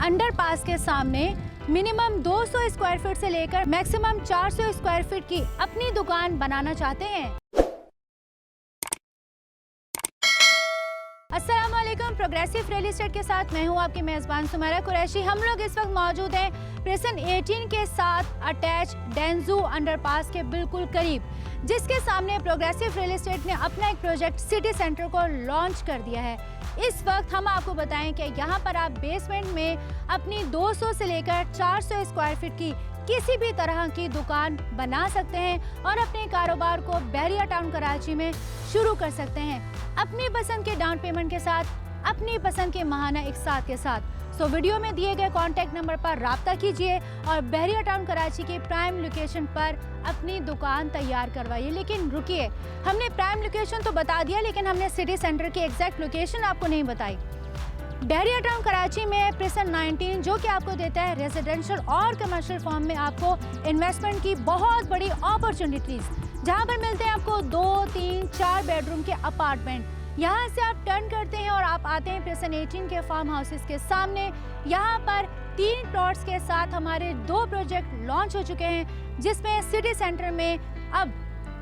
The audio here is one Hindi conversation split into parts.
अंडरपास के सामने मिनिमम 200 स्क्वायर फीट से लेकर मैक्सिमम 400 स्क्वायर फीट की अपनी दुकान बनाना चाहते हैं। अस्सलाम वालेकुम, प्रोग्रेसिव रियल एस्टेट के साथ मैं हूं आपकी मेज़बान सुमेरा कुरैशी। हम लोग इस वक्त मौजूद हैं प्रेसन 18 के साथ अटैच डेंजू अंडरपास के बिल्कुल करीब, जिसके सामने प्रोग्रेसिव रियल एस्टेट ने अपना एक प्रोजेक्ट सिटी सेंटर को लॉन्च कर दिया है। इस वक्त हम आपको बताएं कि यहाँ पर आप बेसमेंट में अपनी 200 से लेकर 400 स्क्वायर फीट की किसी भी तरह की दुकान बना सकते हैं और अपने कारोबार को बहरिया टाउन कराची में शुरू कर सकते हैं अपनी पसंद के डाउन पेमेंट के साथ, अपनी पसंद के माहाना इकसात के साथ। सो वीडियो में दिए गए कॉन्टैक्ट नंबर पर राब्ता कीजिए और बहरिया टाउन कराची की प्राइम लोकेशन पर अपनी दुकान तैयार करवाइए। लेकिन रुकिए, हमने प्राइम लोकेशन तो बता दिया, लेकिन हमने सिटी सेंटर की एग्जैक्ट लोकेशन आपको नहीं बताई। बहरिया टाउन कराची में प्रेसन 19 जो कि आपको देता है रेजिडेंशियल और कमर्शियल फॉर्म में आपको इन्वेस्टमेंट की बहुत बड़ी अपॉर्चुनिटीज़, जहां पर मिलते हैं आपको 2, 3, 4 बेडरूम के अपार्टमेंट। यहाँ से आप टर्न करते हैं और आप आते हैं प्रेसन 18 के फार्म हाउसेस के सामने। यहाँ पर 3 प्लॉट्स के साथ हमारे 2 प्रोजेक्ट लॉन्च हो चुके हैं, जिसमें सिटी सेंटर में अब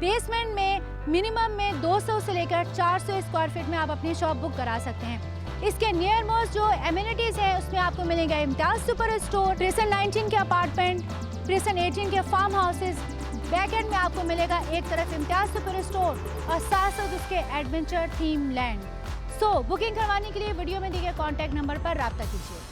बेसमेंट में मिनिमम में 200 से लेकर 400 स्क्वायर फीट में आप अपनी शॉप बुक करा सकते हैं। इसके नियर मोस्ट जो एमिनिटीज़ हैं उसमें आपको मिलेंगे इम्तियाज सुपर स्टोर, प्रेसन 19 के अपार्टमेंट, प्रेसन 18 के फार्म हाउसेस। बैक एंड में आपको मिलेगा एक तरफ इम्तियाज सुपर स्टोर और साथ साथ उसके एडवेंचर थीम लैंड। सो बुकिंग करवाने के लिए वीडियो में दिए गए कॉन्टैक्ट नंबर पर राब्ता कीजिए।